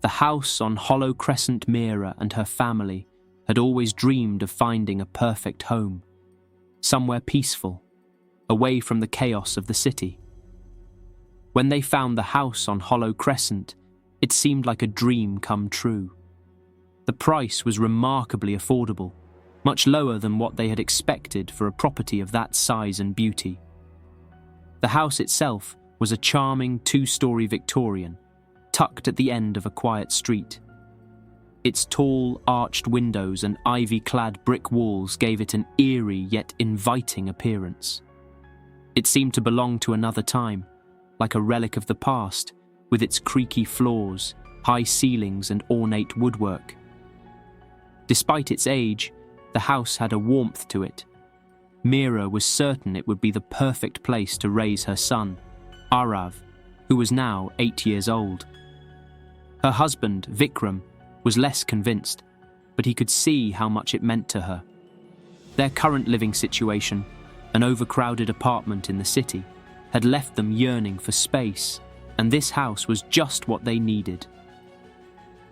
The house on Hollow Crescent. Mira and her family had always dreamed of finding a perfect home, somewhere peaceful, away from the chaos of the city. When they found the house on Hollow Crescent, it seemed like a dream come true. The price was remarkably affordable, much lower than what they had expected for a property of that size and beauty. The house itself was a charming two-story Victorian, tucked at the end of a quiet street. Its tall, arched windows and ivy-clad brick walls gave it an eerie yet inviting appearance. It seemed to belong to another time, like a relic of the past, with its creaky floors, high ceilings and ornate woodwork. Despite its age, the house had a warmth to it. Mira was certain it would be the perfect place to raise her son, Arav, who was now 8 years old. Her husband, Vikram, was less convinced, but he could see how much it meant to her. Their current living situation, an overcrowded apartment in the city, had left them yearning for space, and this house was just what they needed.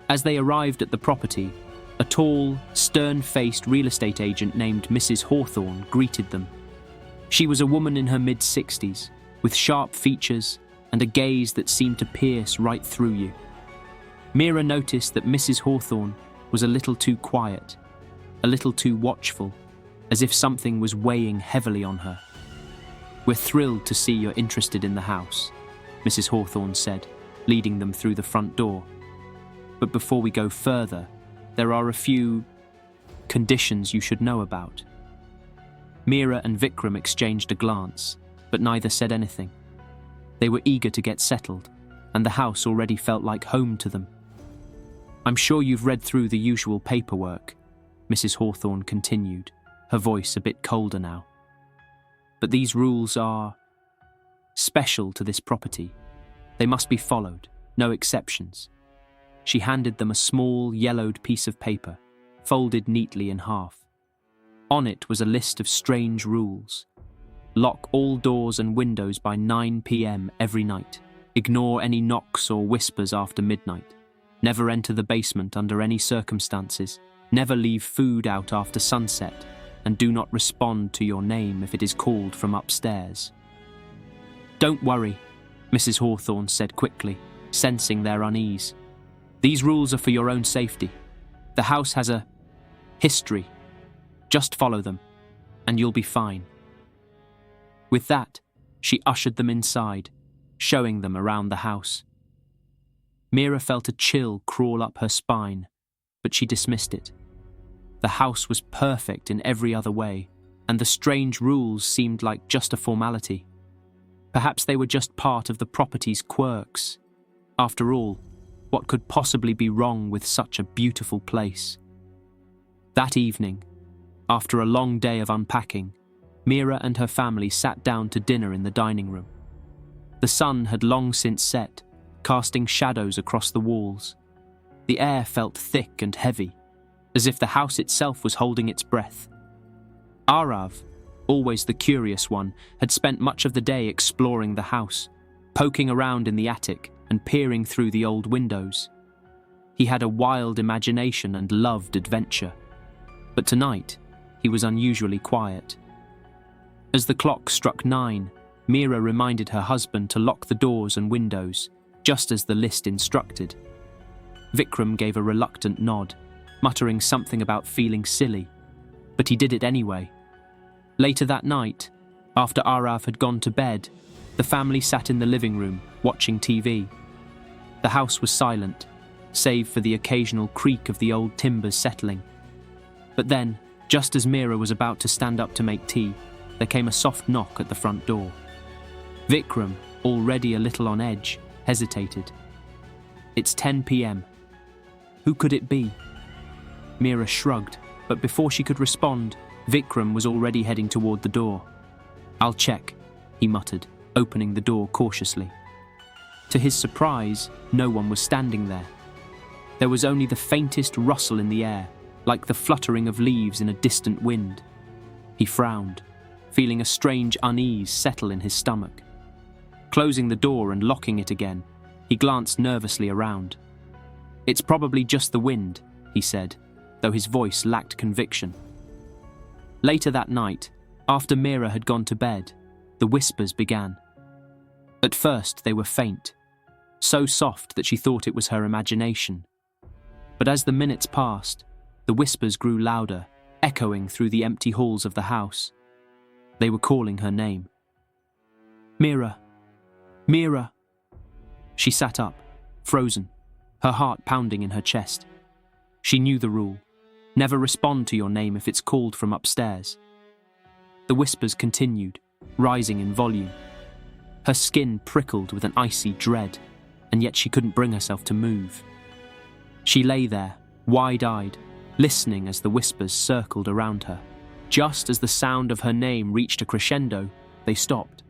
As they arrived at the property, a tall, stern-faced real estate agent named Mrs. Hawthorne greeted them. She was a woman in her mid-60s, with sharp features and a gaze that seemed to pierce right through you. Mira noticed that Mrs. Hawthorne was a little too quiet, a little too watchful, as if something was weighing heavily on her. "We're thrilled to see you're interested in the house," Mrs. Hawthorne said, leading them through the front door. "But before we go further, there are a few conditions you should know about." Mira and Vikram exchanged a glance, but neither said anything. They were eager to get settled, and the house already felt like home to them. "I'm sure you've read through the usual paperwork," Mrs. Hawthorne continued, her voice a bit colder now. "But these rules are special to this property. They must be followed, no exceptions." She handed them a small, yellowed piece of paper, folded neatly in half. On it was a list of strange rules. Lock all doors and windows by 9 p.m. every night. Ignore any knocks or whispers after midnight. Never enter the basement under any circumstances. Never leave food out after sunset. And do not respond to your name if it is called from upstairs. "Don't worry," Mrs. Hawthorne said quickly, sensing their unease. "These rules are for your own safety. The house has a history. Just follow them, and you'll be fine." With that, she ushered them inside, showing them around the house. Mira felt a chill crawl up her spine, but she dismissed it. The house was perfect in every other way, and the strange rules seemed like just a formality. Perhaps they were just part of the property's quirks. After all, what could possibly be wrong with such a beautiful place? That evening, after a long day of unpacking, Mira and her family sat down to dinner in the dining room. The sun had long since set, casting shadows across the walls. The air felt thick and heavy, as if the house itself was holding its breath. Arav, always the curious one, had spent much of the day exploring the house, poking around in the attic and peering through the old windows. He had a wild imagination and loved adventure. But tonight, he was unusually quiet. As the clock struck 9, Mira reminded her husband to lock the doors and windows, just as the list instructed. Vikram gave a reluctant nod, muttering something about feeling silly, but he did it anyway. Later that night, after Arav had gone to bed, the family sat in the living room, watching TV. The house was silent, save for the occasional creak of the old timbers settling. But then, just as Mira was about to stand up to make tea, there came a soft knock at the front door. Vikram, already a little on edge, hesitated. "It's 10 p.m. Who could it be?" Mira shrugged, but before she could respond, Vikram was already heading toward the door. "I'll check," he muttered, opening the door cautiously. To his surprise, no one was standing there. There was only the faintest rustle in the air, like the fluttering of leaves in a distant wind. He frowned, feeling a strange unease settle in his stomach. Closing the door and locking it again, he glanced nervously around. "It's probably just the wind," he said, though his voice lacked conviction. Later that night, after Mira had gone to bed, the whispers began. At first they were faint, so soft that she thought it was her imagination. But as the minutes passed, the whispers grew louder, echoing through the empty halls of the house. They were calling her name. "Mira! Mira!" She sat up, frozen, her heart pounding in her chest. She knew the rule: never respond to your name if it's called from upstairs. The whispers continued, rising in volume. Her skin prickled with an icy dread, and yet she couldn't bring herself to move. She lay there, wide-eyed, listening as the whispers circled around her. Just as the sound of her name reached a crescendo, they stopped.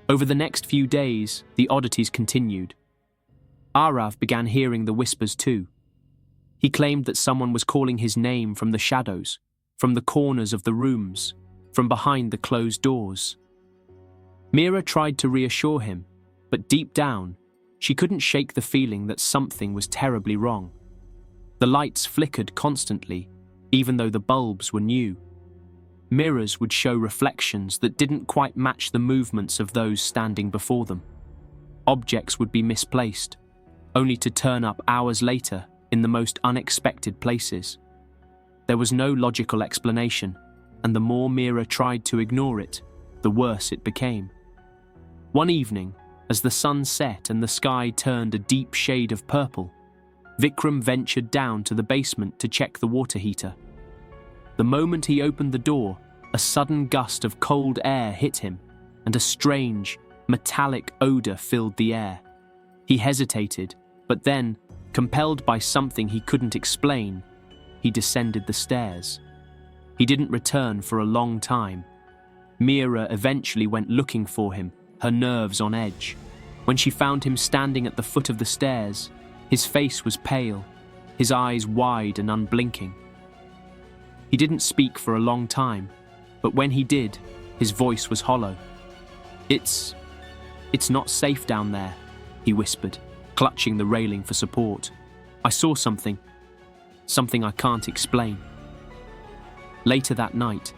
Over the next few days, the oddities continued. Arav began hearing the whispers too. He claimed that someone was calling his name from the shadows, from the corners of the rooms, from behind the closed doors. Mira tried to reassure him, but deep down, she couldn't shake the feeling that something was terribly wrong. The lights flickered constantly, even though the bulbs were new. Mirrors would show reflections that didn't quite match the movements of those standing before them. Objects would be misplaced, only to turn up hours later in the most unexpected places. There was no logical explanation, and the more Mira tried to ignore it, the worse it became. One evening, as the sun set and the sky turned a deep shade of purple, Vikram ventured down to the basement to check the water heater. The moment he opened the door, a sudden gust of cold air hit him, and a strange, metallic odor filled the air. He hesitated, but then, compelled by something he couldn't explain, he descended the stairs. He didn't return for a long time. Mira eventually went looking for him, her nerves on edge. When she found him standing at the foot of the stairs, his face was pale, his eyes wide and unblinking. He didn't speak for a long time, but when he did, his voice was hollow. It's not safe down there," he whispered, clutching the railing for support. "I saw something I can't explain." Later that night,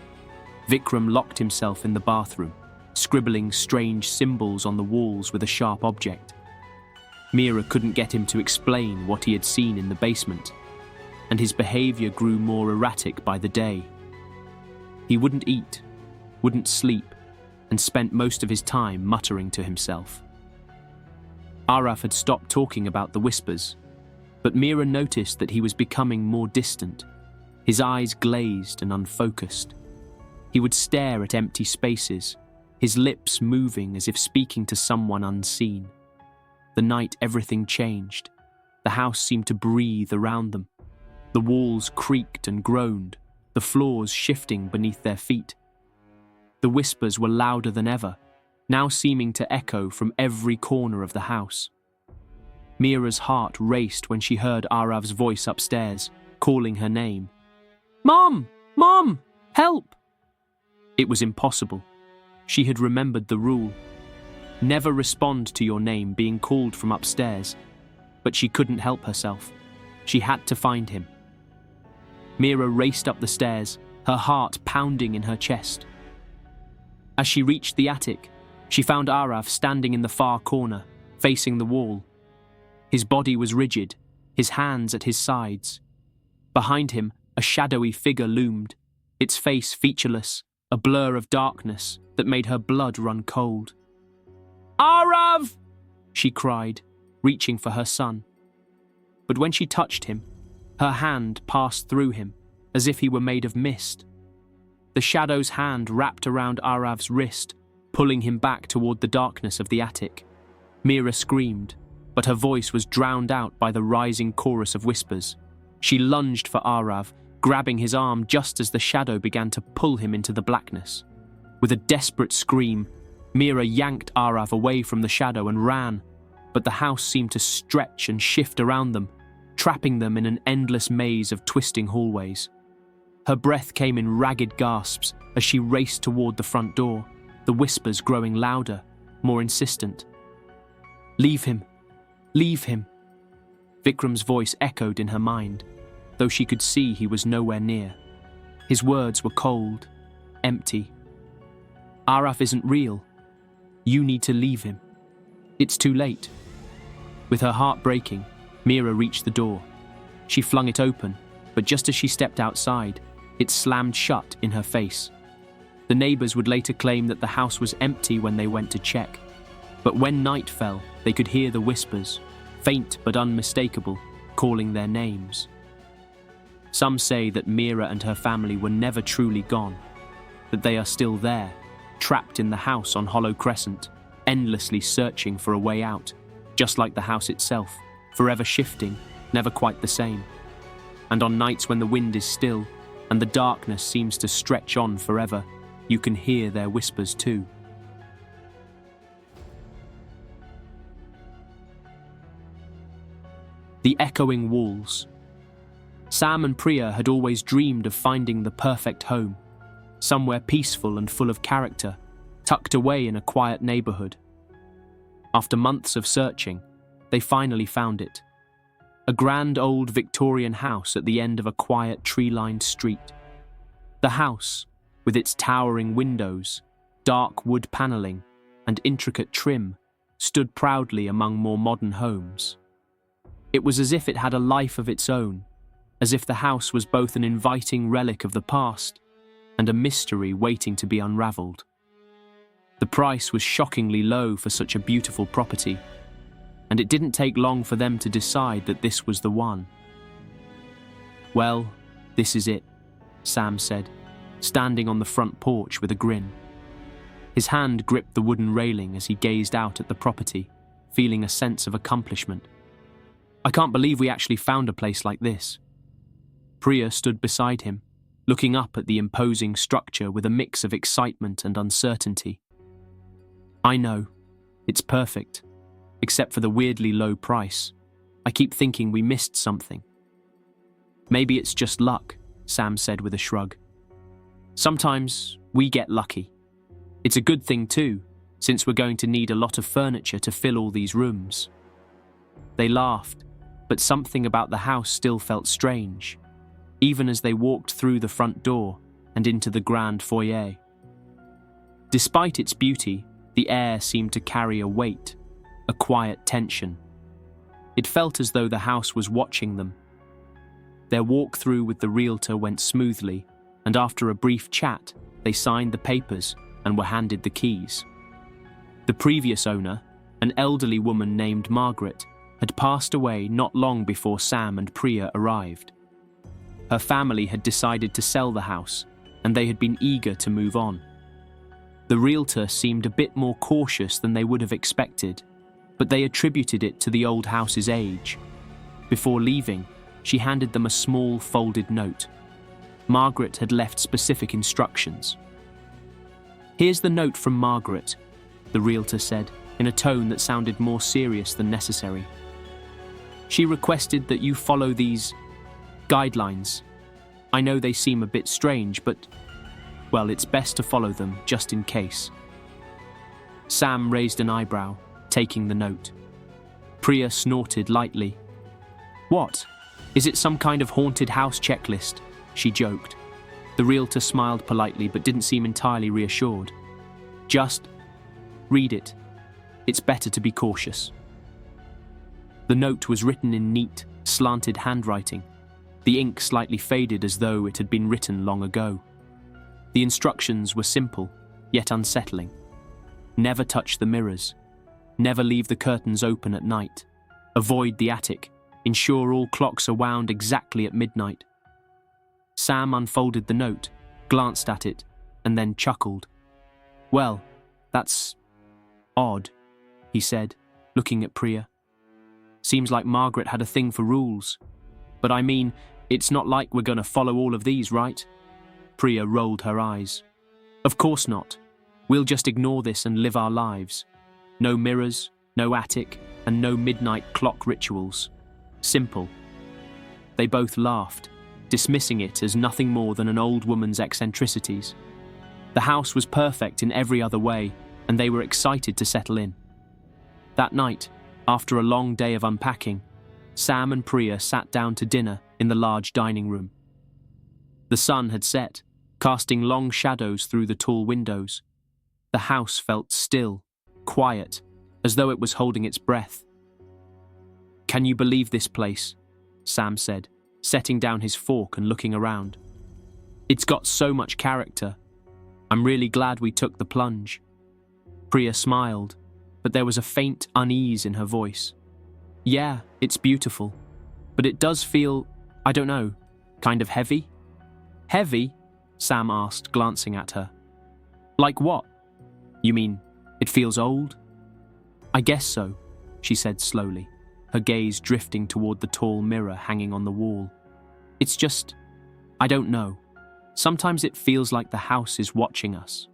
Vikram locked himself in the bathroom, scribbling strange symbols on the walls with a sharp object. Mira couldn't get him to explain what he had seen in the basement, and his behavior grew more erratic by the day. He wouldn't eat, wouldn't sleep, and spent most of his time muttering to himself. Arav had stopped talking about the whispers, but Mira noticed that he was becoming more distant, his eyes glazed and unfocused. He would stare at empty spaces, his lips moving as if speaking to someone unseen. The night everything changed. The house seemed to breathe around them. The walls creaked and groaned, the floors shifting beneath their feet. The whispers were louder than ever, now seeming to echo from every corner of the house. Mira's heart raced when she heard Arav's voice upstairs, calling her name. "Mom! Mom! Help!" It was impossible. She had remembered the rule. Never respond to your name being called from upstairs. But she couldn't help herself. She had to find him. Mira raced up the stairs, her heart pounding in her chest. As she reached the attic, she found Arav standing in the far corner, facing the wall. His body was rigid, his hands at his sides. Behind him, a shadowy figure loomed, its face featureless, a blur of darkness that made her blood run cold. "Arav!" she cried, reaching for her son. But when she touched him, her hand passed through him, as if he were made of mist. The shadow's hand wrapped around Arav's wrist, pulling him back toward the darkness of the attic. Mira screamed, but her voice was drowned out by the rising chorus of whispers. She lunged for Arav, grabbing his arm just as the shadow began to pull him into the blackness. With a desperate scream, Mira yanked Arav away from the shadow and ran, but the house seemed to stretch and shift around them, trapping them in an endless maze of twisting hallways. Her breath came in ragged gasps as she raced toward the front door, the whispers growing louder, more insistent. "Leave him! Leave him!" Vikram's voice echoed in her mind, though she could see he was nowhere near. His words were cold, empty. Araf isn't real. You need to leave him. It's too late. With her heart breaking, Mira reached the door. She flung it open, but just as she stepped outside, it slammed shut in her face. The neighbors would later claim that the house was empty when they went to check. But when night fell, they could hear the whispers, faint but unmistakable, calling their names. Some say that Mira and her family were never truly gone, that they are still there, trapped in the house on Hollow Crescent, endlessly searching for a way out, just like the house itself, forever shifting, never quite the same. And on nights when the wind is still, and the darkness seems to stretch on forever, you can hear their whispers too. The echoing walls. Sam and Priya had always dreamed of finding the perfect home, somewhere peaceful and full of character, tucked away in a quiet neighborhood. After months of searching, they finally found it. A grand old Victorian house at the end of a quiet tree-lined street. The house, with its towering windows, dark wood paneling, and intricate trim, stood proudly among more modern homes. It was as if it had a life of its own, as if the house was both an inviting relic of the past and a mystery waiting to be unraveled. The price was shockingly low for such a beautiful property, and it didn't take long for them to decide that this was the one. "Well, this is it," Sam said, standing on the front porch with a grin. His hand gripped the wooden railing as he gazed out at the property, feeling a sense of accomplishment. "I can't believe we actually found a place like this." Priya stood beside him, looking up at the imposing structure with a mix of excitement and uncertainty. "I know. It's perfect. Except for the weirdly low price. I keep thinking we missed something." "Maybe it's just luck," Sam said with a shrug. "Sometimes we get lucky. It's a good thing too, since we're going to need a lot of furniture to fill all these rooms." They laughed, but something about the house still felt strange, even as they walked through the front door and into the grand foyer. Despite its beauty, the air seemed to carry a weight, a quiet tension. It felt as though the house was watching them. Their walk through with the realtor went smoothly, and after a brief chat, they signed the papers and were handed the keys. The previous owner, an elderly woman named Margaret, had passed away not long before Sam and Priya arrived. Her family had decided to sell the house, and they had been eager to move on. The realtor seemed a bit more cautious than they would have expected, but they attributed it to the old house's age. Before leaving, she handed them a small folded note. Margaret had left specific instructions. "Here's the note from Margaret," the realtor said, in a tone that sounded more serious than necessary. "She requested that you follow these guidelines. I know they seem a bit strange, but, well, it's best to follow them just in case." Sam raised an eyebrow, taking the note. Priya snorted lightly. "What? Is it some kind of haunted house checklist?" she joked. The realtor smiled politely but didn't seem entirely reassured. "Just read it. It's better to be cautious." The note was written in neat, slanted handwriting, the ink slightly faded as though it had been written long ago. The instructions were simple, yet unsettling. Never touch the mirrors. Never leave the curtains open at night. Avoid the attic. Ensure all clocks are wound exactly at midnight. Sam unfolded the note, glanced at it, and then chuckled. "Well, that's odd," he said, looking at Priya. "Seems like Margaret had a thing for rules. But I mean, it's not like we're going to follow all of these, right?" Priya rolled her eyes. "Of course not. We'll just ignore this and live our lives. No mirrors, no attic, and no midnight clock rituals. Simple." They both laughed, dismissing it as nothing more than an old woman's eccentricities. The house was perfect in every other way, and they were excited to settle in. That night, after a long day of unpacking, Sam and Priya sat down to dinner in the large dining room. The sun had set, casting long shadows through the tall windows. The house felt still, quiet, as though it was holding its breath. "Can you believe this place?" Sam said, setting down his fork and looking around. "It's got so much character. I'm really glad we took the plunge." Priya smiled, but there was a faint unease in her voice. "Yeah, it's beautiful, but it does feel, I don't know, kind of heavy." "Heavy?" Sam asked, glancing at her. "Like what? You mean, it feels old?" "I guess so," she said slowly, her gaze drifting toward the tall mirror hanging on the wall. "It's just, I don't know. Sometimes it feels like the house is watching us."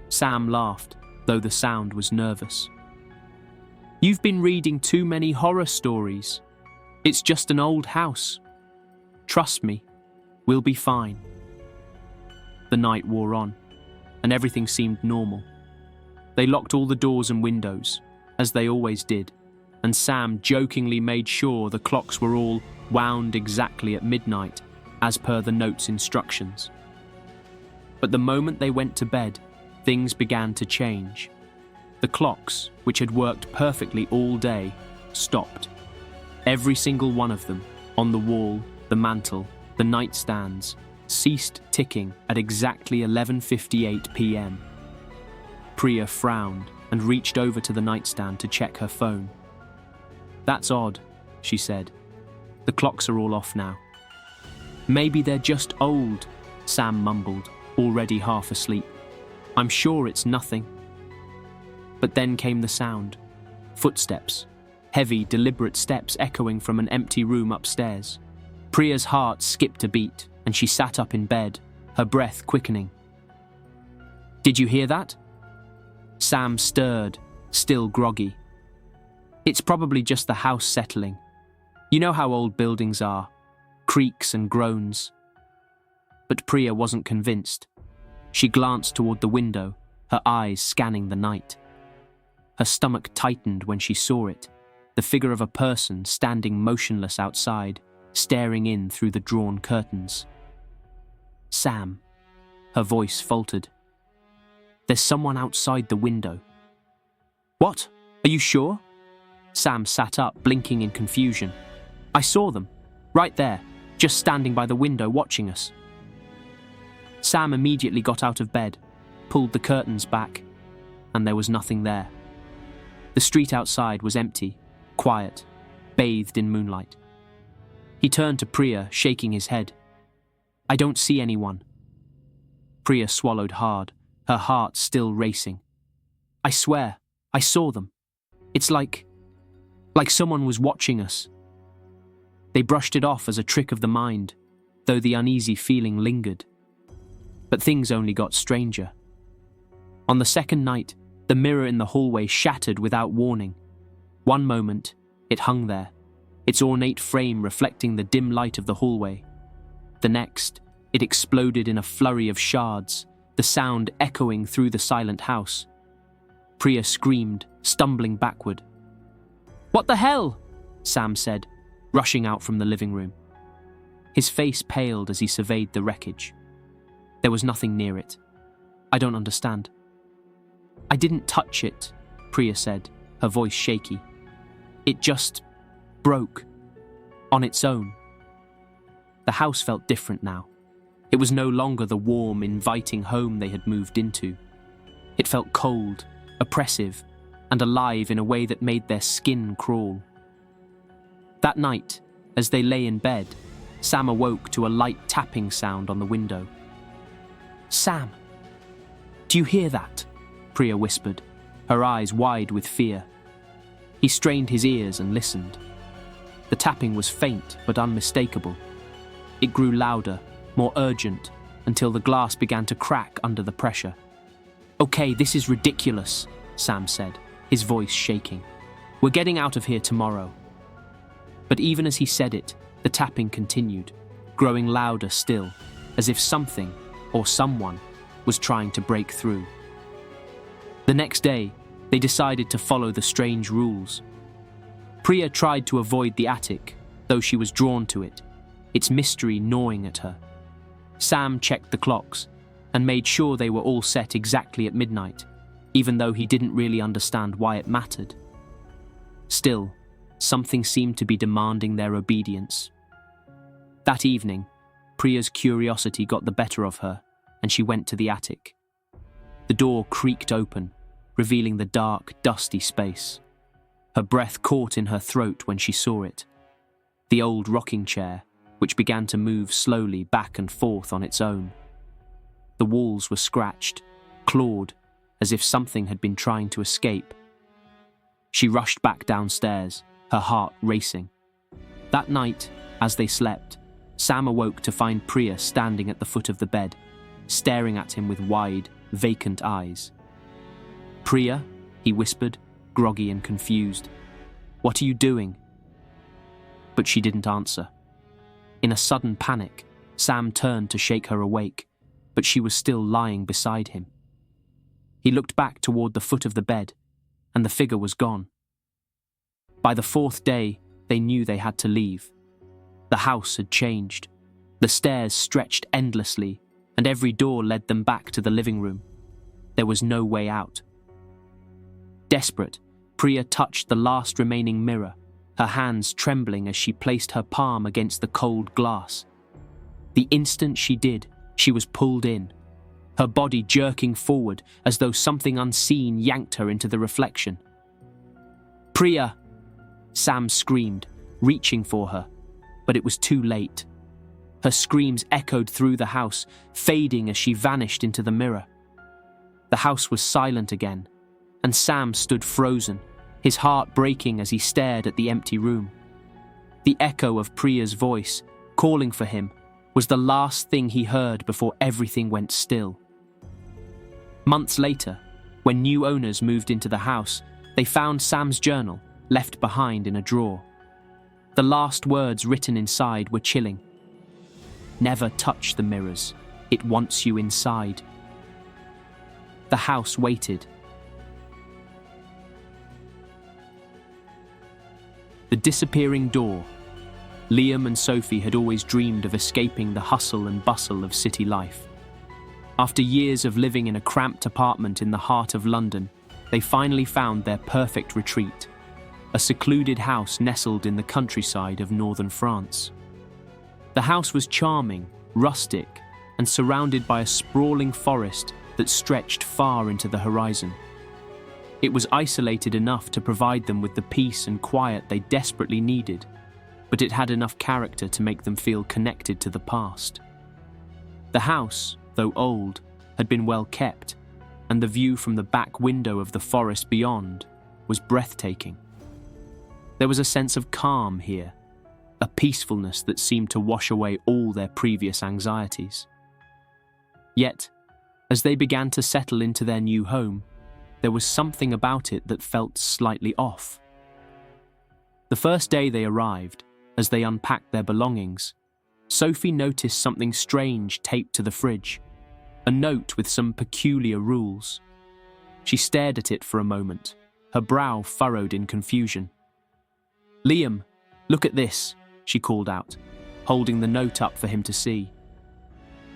Sam laughed, though the sound was nervous. "You've been reading too many horror stories. It's just an old house. Trust me, we'll be fine." The night wore on, and everything seemed normal. They locked all the doors and windows, as they always did, and Sam jokingly made sure the clocks were all wound exactly at midnight, as per the note's instructions. But the moment they went to bed, things began to change. The clocks, which had worked perfectly all day, stopped. Every single one of them, on the wall, the mantel, the nightstands, ceased ticking at exactly 11:58 p.m. Priya frowned and reached over to the nightstand to check her phone. "That's odd," she said. "The clocks are all off now." "Maybe they're just old," Sam mumbled, already half asleep. "I'm sure it's nothing." But then came the sound. Footsteps. Heavy, deliberate steps echoing from an empty room upstairs. Priya's heart skipped a beat, and she sat up in bed, her breath quickening. "Did you hear that?" Sam stirred, still groggy. "It's probably just the house settling. You know how old buildings are. Creaks and groans." But Priya wasn't convinced. She glanced toward the window, her eyes scanning the night. Her stomach tightened when she saw it, the figure of a person standing motionless outside, staring in through the drawn curtains. "Sam," her voice faltered. "There's someone outside the window." "What? Are you sure?" Sam sat up, blinking in confusion. "I saw them, right there, just standing by the window watching us." Sam immediately got out of bed, pulled the curtains back, and there was nothing there. The street outside was empty, quiet, bathed in moonlight. He turned to Priya, shaking his head. "I don't see anyone." Priya swallowed hard, her heart still racing. "I swear, I saw them. It's like someone was watching us." They brushed it off as a trick of the mind, though the uneasy feeling lingered. But things only got stranger. On the second night, the mirror in the hallway shattered without warning. One moment, it hung there, its ornate frame reflecting the dim light of the hallway. The next, it exploded in a flurry of shards, the sound echoing through the silent house. Priya screamed, stumbling backward. "What the hell?" Sam said, rushing out from the living room. His face paled as he surveyed the wreckage. There was nothing near it. "I don't understand." "I didn't touch it," Priya said, her voice shaky. "It just broke. On its own." The house felt different now. It was no longer the warm, inviting home they had moved into. It felt cold, oppressive, and alive in a way that made their skin crawl. That night, as they lay in bed, Sam awoke to a light tapping sound on the window. "Sam, do you hear that?" Priya whispered, her eyes wide with fear. He strained his ears and listened. The tapping was faint but unmistakable. It grew louder, more urgent, until the glass began to crack under the pressure. "Okay, this is ridiculous," Sam said, his voice shaking. "We're getting out of here tomorrow." But even as he said it, the tapping continued, growing louder still, as if something, or someone, was trying to break through. The next day, they decided to follow the strange rules. Priya tried to avoid the attic, though she was drawn to it, its mystery gnawing at her. Sam checked the clocks and made sure they were all set exactly at midnight, even though he didn't really understand why it mattered. Still, something seemed to be demanding their obedience. That evening, Priya's curiosity got the better of her, and she went to the attic. The door creaked open, revealing the dark, dusty space. Her breath caught in her throat when she saw it. The old rocking chair, which began to move slowly back and forth on its own. The walls were scratched, clawed, as if something had been trying to escape. She rushed back downstairs, her heart racing. That night, as they slept, Sam awoke to find Priya standing at the foot of the bed, staring at him with wide, vacant eyes. "Priya," he whispered, groggy and confused. "What are you doing?" But she didn't answer. In a sudden panic, Sam turned to shake her awake, but she was still lying beside him. He looked back toward the foot of the bed, and the figure was gone. By the fourth day, they knew they had to leave. The house had changed. The stairs stretched endlessly, and every door led them back to the living room. There was no way out. Desperate, Priya touched the last remaining mirror, her hands trembling as she placed her palm against the cold glass. The instant she did, she was pulled in, her body jerking forward as though something unseen yanked her into the reflection. "Priya!" Sam screamed, reaching for her, but it was too late. Her screams echoed through the house, fading as she vanished into the mirror. The house was silent again, and Sam stood frozen, his heart breaking as he stared at the empty room. The echo of Priya's voice, calling for him, was the last thing he heard before everything went still. Months later, when new owners moved into the house, they found Sam's journal, left behind in a drawer. The last words written inside were chilling. "Never touch the mirrors. It wants you inside." The house waited. The disappearing door. Liam and Sophie had always dreamed of escaping the hustle and bustle of city life. After years of living in a cramped apartment in the heart of London, they finally found their perfect retreat, a secluded house nestled in the countryside of northern France. The house was charming, rustic, and surrounded by a sprawling forest that stretched far into the horizon. It was isolated enough to provide them with the peace and quiet they desperately needed, but it had enough character to make them feel connected to the past. The house, though old, had been well kept, and the view from the back window of the forest beyond was breathtaking. There was a sense of calm here, a peacefulness that seemed to wash away all their previous anxieties. Yet, as they began to settle into their new home, there was something about it that felt slightly off. The first day they arrived, as they unpacked their belongings, Sophie noticed something strange taped to the fridge, a note with some peculiar rules. She stared at it for a moment, her brow furrowed in confusion. "Liam, look at this," she called out, holding the note up for him to see.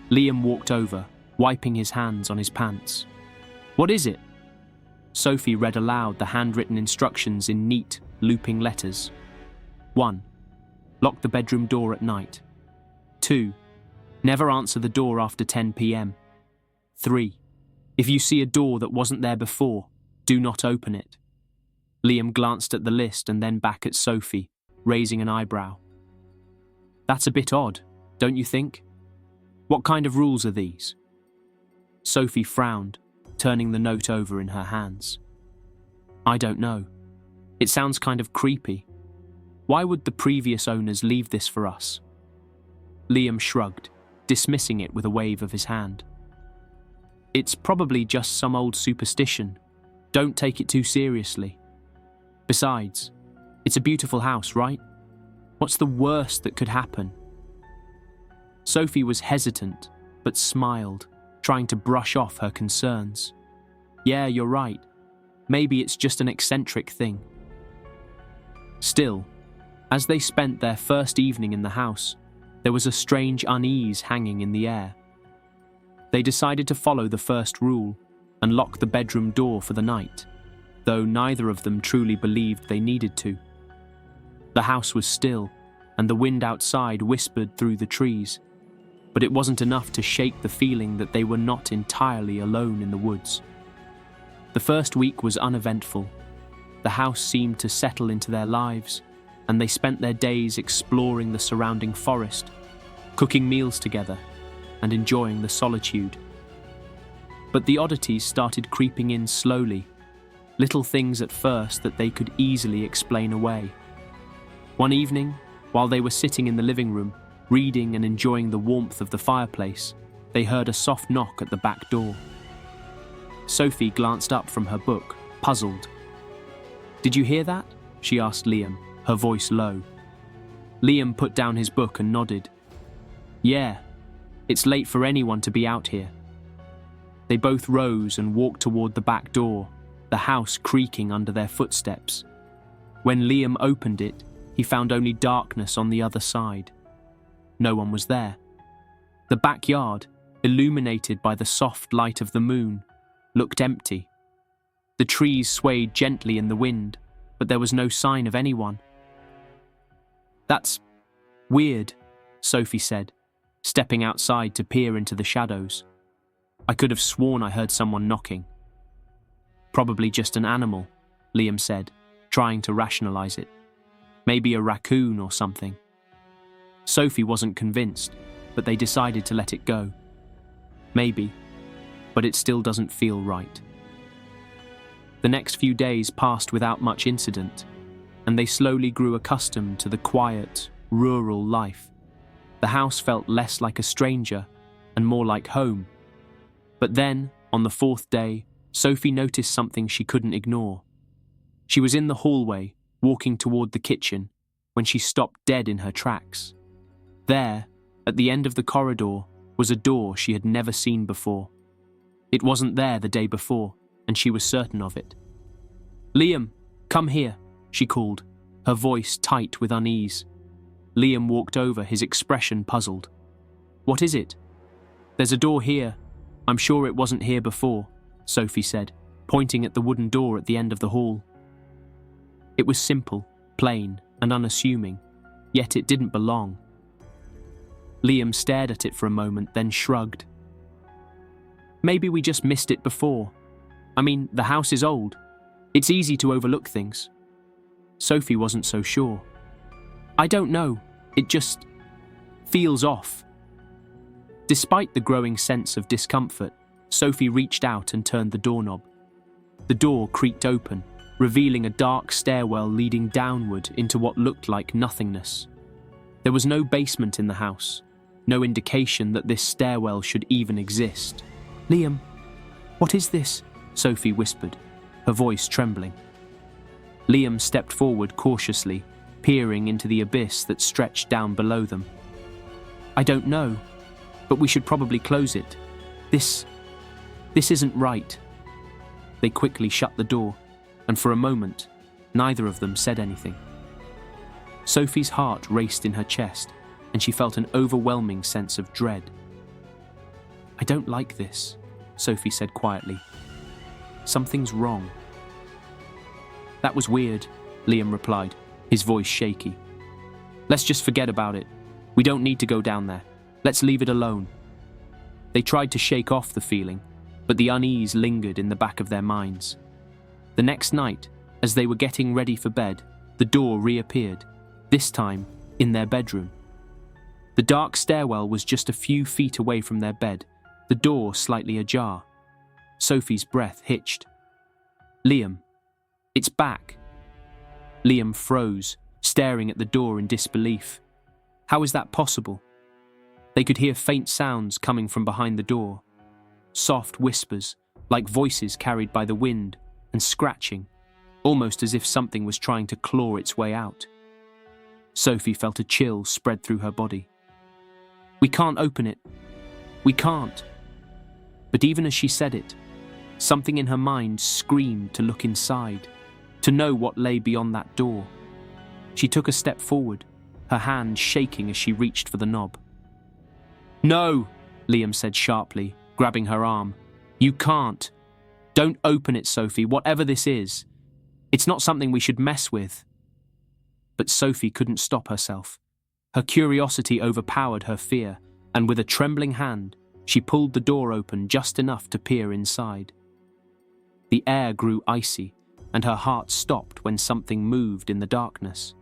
Liam walked over, wiping his hands on his pants. "What is it?" Sophie read aloud the handwritten instructions in neat, looping letters. 1. Lock the bedroom door at night. 2. Never answer the door after 10 p.m. 3. If you see a door that wasn't there before, do not open it. Liam glanced at the list and then back at Sophie, raising an eyebrow. "That's a bit odd, don't you think? What kind of rules are these?" Sophie frowned, turning the note over in her hands. "I don't know. It sounds kind of creepy. Why would the previous owners leave this for us?" Liam shrugged, dismissing it with a wave of his hand. "It's probably just some old superstition. Don't take it too seriously. Besides, it's a beautiful house, right? What's the worst that could happen?" Sophie was hesitant, but smiled, trying to brush off her concerns. "Yeah, you're right. Maybe it's just an eccentric thing." Still, As they spent their first evening in the house, there was a strange unease hanging in the air. They decided to follow the first rule and lock the bedroom door for the night, though neither of them truly believed they needed to. The house was still, and the wind outside whispered through the trees, but it wasn't enough to shake the feeling that they were not entirely alone in the woods. The first week was uneventful. The house seemed to settle into their lives, and they spent their days exploring the surrounding forest, cooking meals together, and enjoying the solitude. But the oddities started creeping in slowly, little things at first that they could easily explain away. One evening, while they were sitting in the living room, reading and enjoying the warmth of the fireplace, they heard a soft knock at the back door. Sophie glanced up from her book, puzzled. "Did you hear that?" she asked Liam, her voice low. Liam put down his book and nodded. "Yeah, it's late for anyone to be out here." They both rose and walked toward the back door, the house creaking under their footsteps. When Liam opened it, he found only darkness on the other side. No one was there. The backyard, illuminated by the soft light of the moon, looked empty. The trees swayed gently in the wind, but there was no sign of anyone. "That's weird," Sophie said, stepping outside to peer into the shadows. "I could have sworn I heard someone knocking." "Probably just an animal," Liam said, trying to rationalize it. "Maybe a raccoon or something." Sophie wasn't convinced, but they decided to let it go. "Maybe, but it still doesn't feel right." The next few days passed without much incident, and they slowly grew accustomed to the quiet, rural life. The house felt less like a stranger and more like home. But then, on the fourth day, Sophie noticed something she couldn't ignore. She was in the hallway, walking toward the kitchen, when she stopped dead in her tracks. There, at the end of the corridor, was a door she had never seen before. It wasn't there the day before, and she was certain of it. "Liam, come here," she called, her voice tight with unease. Liam walked over, his expression puzzled. "What is it?" "There's a door here. I'm sure it wasn't here before," Sophie said, pointing at the wooden door at the end of the hall. It was simple, plain, and unassuming, yet it didn't belong. Liam stared at it for a moment, then shrugged. "Maybe we just missed it before. I mean, the house is old. It's easy to overlook things." Sophie wasn't so sure. "I don't know. It just feels off." Despite the growing sense of discomfort, Sophie reached out and turned the doorknob. The door creaked open, revealing a dark stairwell leading downward into what looked like nothingness. There was no basement in the house, no indication that this stairwell should even exist. "Liam, what is this?" Sophie whispered, her voice trembling. Liam stepped forward cautiously, peering into the abyss that stretched down below them. "I don't know, but we should probably close it. This isn't right." They quickly shut the door, and for a moment, neither of them said anything. Sophie's heart raced in her chest, and she felt an overwhelming sense of dread. "I don't like this," Sophie said quietly. "Something's wrong." "That was weird," Liam replied, his voice shaky. "Let's just forget about it. We don't need to go down there. Let's leave it alone." They tried to shake off the feeling, but the unease lingered in the back of their minds. The next night, as they were getting ready for bed, the door reappeared, this time in their bedroom. The dark stairwell was just a few feet away from their bed, the door slightly ajar. Sophie's breath hitched. "Liam, it's back." Liam froze, staring at the door in disbelief. How is that possible? They could hear faint sounds coming from behind the door. Soft whispers, like voices carried by the wind, and scratching, almost as if something was trying to claw its way out. Sophie felt a chill spread through her body. "We can't open it. We can't." But even as she said it, something in her mind screamed to look inside, to know what lay beyond that door. She took a step forward, her hand shaking as she reached for the knob. "No," Liam said sharply, grabbing her arm. "You can't. Don't open it, Sophie, whatever this is. It's not something we should mess with." But Sophie couldn't stop herself. Her curiosity overpowered her fear, and with a trembling hand, she pulled the door open just enough to peer inside. The air grew icy, and her heart stopped when something moved in the darkness.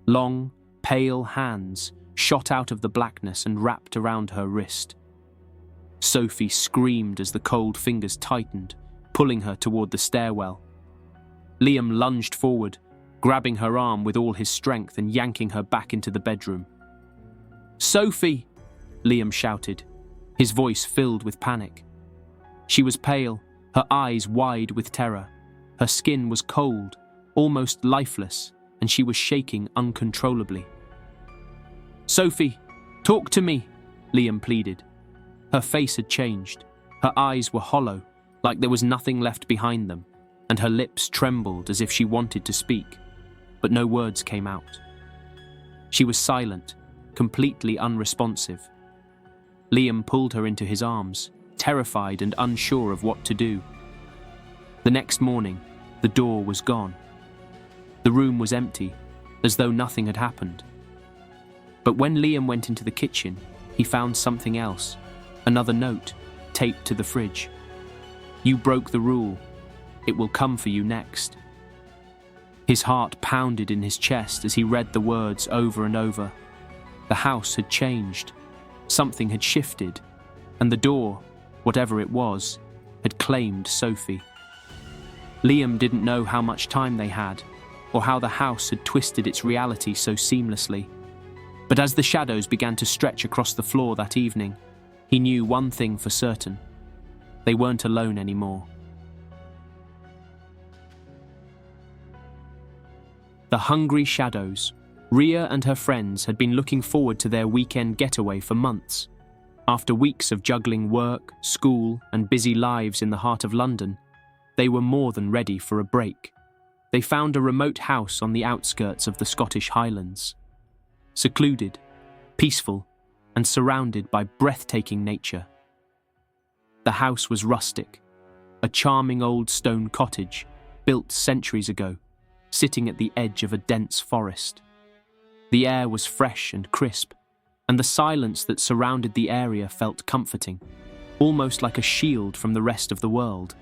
Long, pale hands shot out of the blackness and wrapped around her wrist. Sophie screamed as the cold fingers tightened, pulling her toward the stairwell. Liam lunged forward, grabbing her arm with all his strength and yanking her back into the bedroom. "Sophie!" Liam shouted, his voice filled with panic. She was pale, her eyes wide with terror. Her skin was cold, almost lifeless, and she was shaking uncontrollably. "Sophie, talk to me," Liam pleaded. Her face had changed. Her eyes were hollow, like there was nothing left behind them, and her lips trembled as if she wanted to speak, but no words came out. She was silent, completely unresponsive. Liam pulled her into his arms, terrified and unsure of what to do. The next morning, the door was gone. The room was empty, as though nothing had happened. But when Liam went into the kitchen, he found something else, another note, taped to the fridge. "You broke the rule. It will come for you next." His heart pounded in his chest as he read the words over and over. The house had changed. Something had shifted, and the door, whatever it was, had claimed Sophie. Liam didn't know how much time they had, or how the house had twisted its reality so seamlessly. But as the shadows began to stretch across the floor that evening, he knew one thing for certain. They weren't alone anymore. The hungry shadows. Ria and her friends had been looking forward to their weekend getaway for months. After weeks of juggling work, school, and busy lives in the heart of London, they were more than ready for a break. They found a remote house on the outskirts of the Scottish Highlands. Secluded, peaceful, and surrounded by breathtaking nature. The house was rustic, a charming old stone cottage, built centuries ago, sitting at the edge of a dense forest. The air was fresh and crisp, and the silence that surrounded the area felt comforting, almost like a shield from the rest of the world.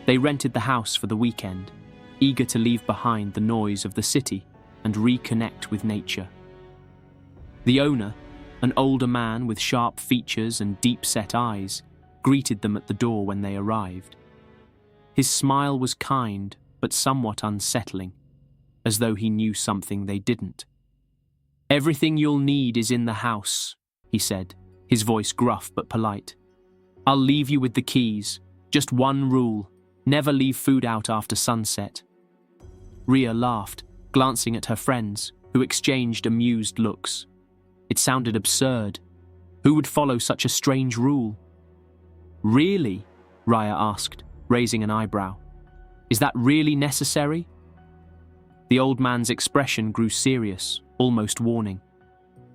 They rented the house for the weekend, eager to leave behind the noise of the city and reconnect with nature. The owner, an older man with sharp features and deep-set eyes, greeted them at the door when they arrived. His smile was kind, but somewhat unsettling, as though he knew something they didn't. "Everything you'll need is in the house," he said, his voice gruff but polite. "I'll leave you with the keys. Just one rule: never leave food out after sunset." Ria laughed, glancing at her friends, who exchanged amused looks. It sounded absurd. Who would follow such a strange rule? "Really?" Ria asked, raising an eyebrow. "Is that really necessary?" The old man's expression grew serious, almost warning.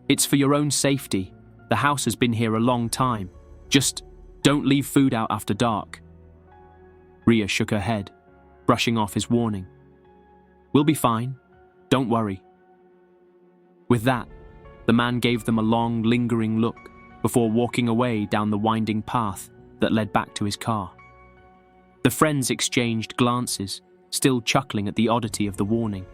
"It's for your own safety. The house has been here a long time. Just don't leave food out after dark." Ria shook her head, brushing off his warning. "We'll be fine. Don't worry." With that, the man gave them a long, lingering look before walking away down the winding path that led back to his car. The friends exchanged glances, still chuckling at the oddity of the warning.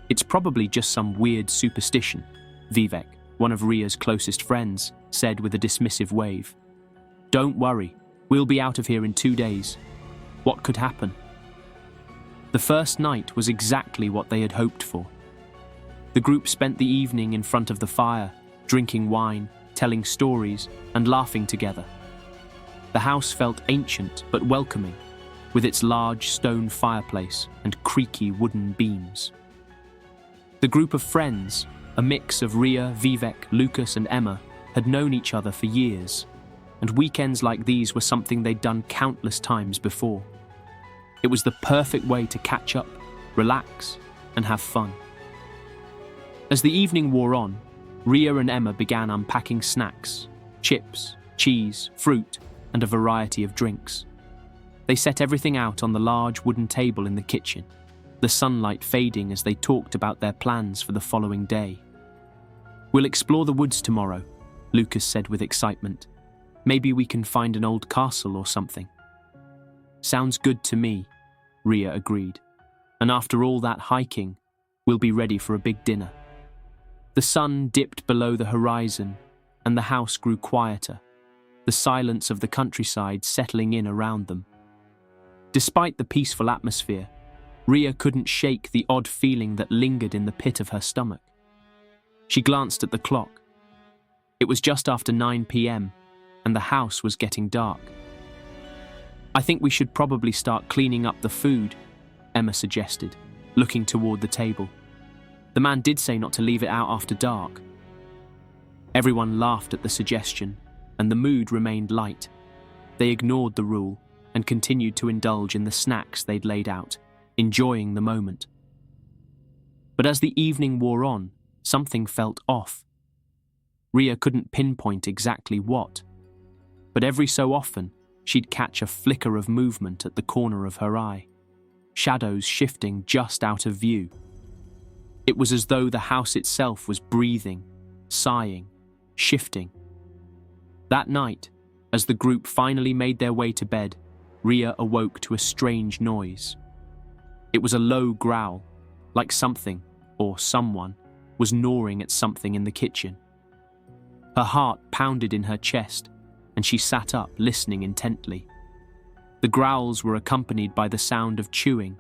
"It's probably just some weird superstition," Vivek, one of Ria's closest friends, said with a dismissive wave. "Don't worry, we'll be out of here in 2 days. What could happen?" The first night was exactly what they had hoped for. The group spent the evening in front of the fire, drinking wine, telling stories, and laughing together. The house felt ancient but welcoming, with its large stone fireplace and creaky wooden beams. The group of friends, a mix of Ria, Vivek, Lucas, and Emma, had known each other for years, and weekends like these were something they'd done countless times before. It was the perfect way to catch up, relax, and have fun. As the evening wore on, Ria and Emma began unpacking snacks, chips, cheese, fruit, and a variety of drinks. They set everything out on the large wooden table in the kitchen, the sunlight fading as they talked about their plans for the following day. "We'll explore the woods tomorrow," Lucas said with excitement. "Maybe we can find an old castle or something." "Sounds good to me," Ria agreed. "And after all that hiking, we'll be ready for a big dinner." The sun dipped below the horizon, and the house grew quieter, the silence of the countryside settling in around them. Despite the peaceful atmosphere, Ria couldn't shake the odd feeling that lingered in the pit of her stomach. She glanced at the clock. It was just after 9 p.m., and the house was getting dark. "I think we should probably start cleaning up the food," Emma suggested, looking toward the table. "The man did say not to leave it out after dark." Everyone laughed at the suggestion, and the mood remained light. They ignored the rule and continued to indulge in the snacks they'd laid out, enjoying the moment. But as the evening wore on, something felt off. Ria couldn't pinpoint exactly what, but every so often she'd catch a flicker of movement at the corner of her eye, shadows shifting just out of view. It was as though the house itself was breathing, sighing, shifting. That night, as the group finally made their way to bed, Ria awoke to a strange noise. It was a low growl, like something, or someone, was gnawing at something in the kitchen. Her heart pounded in her chest, and she sat up, listening intently. The growls were accompanied by the sound of chewing,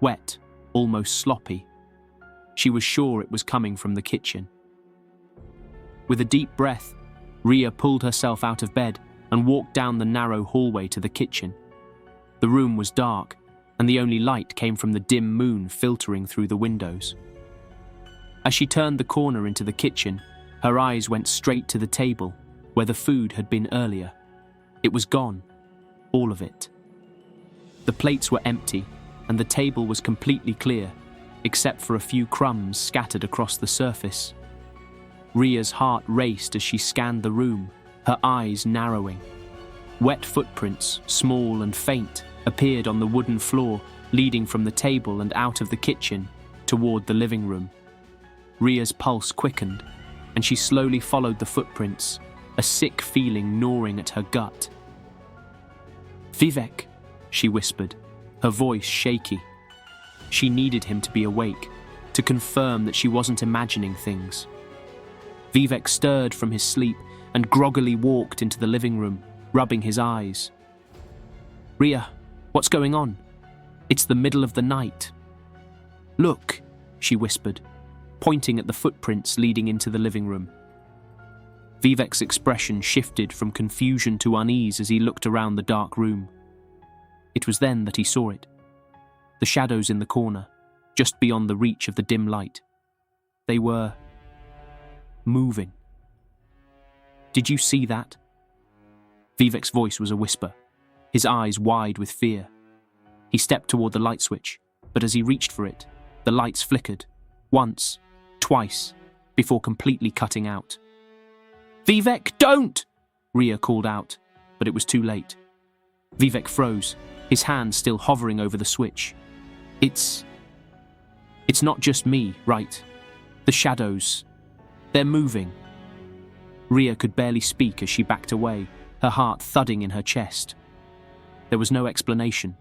wet, almost sloppy. She was sure it was coming from the kitchen. With a deep breath, Ria pulled herself out of bed and walked down the narrow hallway to the kitchen. The room was dark, and the only light came from the dim moon filtering through the windows. As she turned the corner into the kitchen, her eyes went straight to the table, where the food had been earlier. It was gone, all of it. The plates were empty, and the table was completely clear, except for a few crumbs scattered across the surface. Ria's heart raced as she scanned the room, her eyes narrowing. Wet footprints, small and faint, appeared on the wooden floor, leading from the table and out of the kitchen toward the living room. Ria's pulse quickened, and she slowly followed the footprints, a sick feeling gnawing at her gut. "Vivek," she whispered, her voice shaky. She needed him to be awake, to confirm that she wasn't imagining things. Vivek stirred from his sleep and groggily walked into the living room, rubbing his eyes. "Ria, what's going on? It's the middle of the night." "Look," she whispered, pointing at the footprints leading into the living room. Vivek's expression shifted from confusion to unease as he looked around the dark room. It was then that he saw it. The shadows in the corner, just beyond the reach of the dim light. They were moving. "Did you see that?" Vivek's voice was a whisper, his eyes wide with fear. He stepped toward the light switch, but as he reached for it, the lights flickered, once, twice, before completely cutting out. "Vivek, don't!" Ria called out, but it was too late. Vivek froze, his hand still hovering over the switch. It's not just me, right? The shadows, they're moving." Ria could barely speak as she backed away, her heart thudding in her chest. There was no explanation.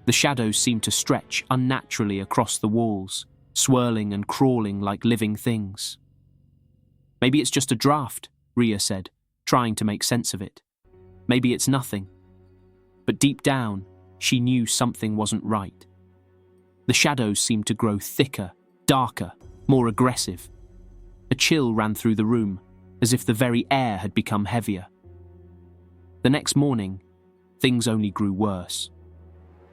The shadows seemed to stretch unnaturally across the walls, swirling and crawling like living things. "Maybe it's just a draft," Ria said, trying to make sense of it. "Maybe it's nothing." But deep down, she knew something wasn't right. The shadows seemed to grow thicker, darker, more aggressive. A chill ran through the room, as if the very air had become heavier. The next morning, things only grew worse.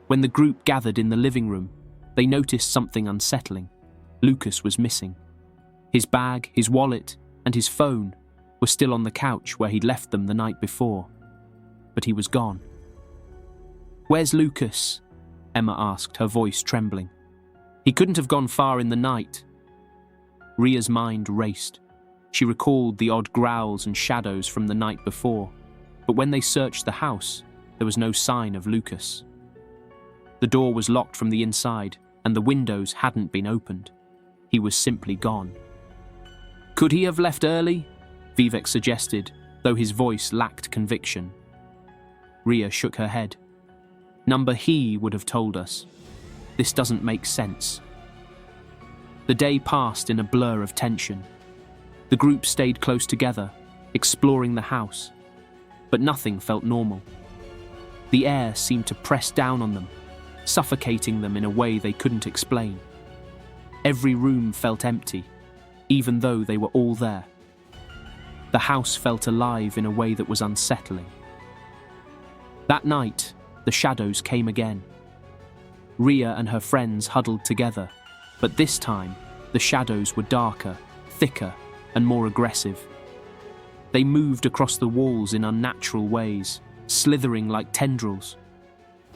When the group gathered in the living room, they noticed something unsettling. Lucas was missing. His bag, his wallet, and his phone were still on the couch where he'd left them the night before. But he was gone. "Where's Lucas?" Emma asked, her voice trembling. "He couldn't have gone far in the night." Ria's mind raced. She recalled the odd growls and shadows from the night before, but when they searched the house, there was no sign of Lucas. The door was locked from the inside, and the windows hadn't been opened. He was simply gone. Could he have left early? Vivek suggested, though his voice lacked conviction. Ria shook her head. Number he would have told us. This doesn't make sense. The day passed in a blur of tension. The group stayed close together, exploring the house, but nothing felt normal. The air seemed to press down on them, suffocating them in a way they couldn't explain. Every room felt empty, even though they were all there. The house felt alive in a way that was unsettling. That night, the shadows came again. Ria and her friends huddled together, but this time, the shadows were darker, thicker, and more aggressive. They moved across the walls in unnatural ways, slithering like tendrils.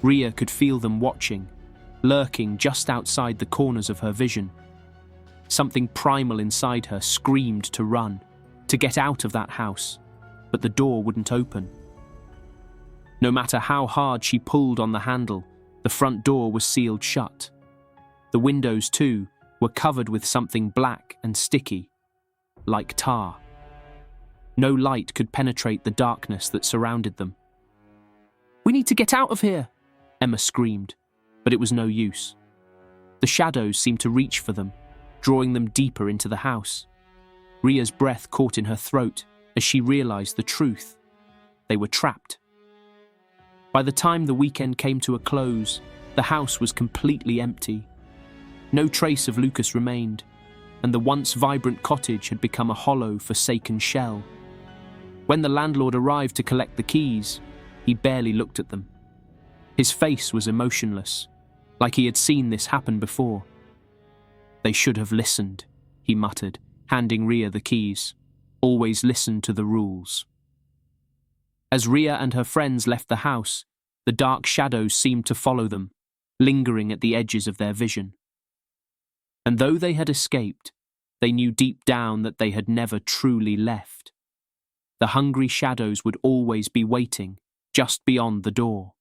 Ria could feel them watching, lurking just outside the corners of her vision. Something primal inside her screamed to run, to get out of that house, but the door wouldn't open. No matter how hard she pulled on the handle, the front door was sealed shut. The windows, too, were covered with something black and sticky, like tar. No light could penetrate the darkness that surrounded them. "We need to get out of here," Emma screamed, but it was no use. The shadows seemed to reach for them, drawing them deeper into the house. Ria's breath caught in her throat as she realized the truth. They were trapped. By the time the weekend came to a close, the house was completely empty. No trace of Lucas remained, and the once vibrant cottage had become a hollow, forsaken shell. When the landlord arrived to collect the keys, he barely looked at them. His face was emotionless, like he had seen this happen before. "They should have listened," he muttered, handing Ria the keys. "Always listen to the rules." As Ria and her friends left the house, the dark shadows seemed to follow them, lingering at the edges of their vision. And though they had escaped, they knew deep down that they had never truly left. The hungry shadows would always be waiting, just beyond the door.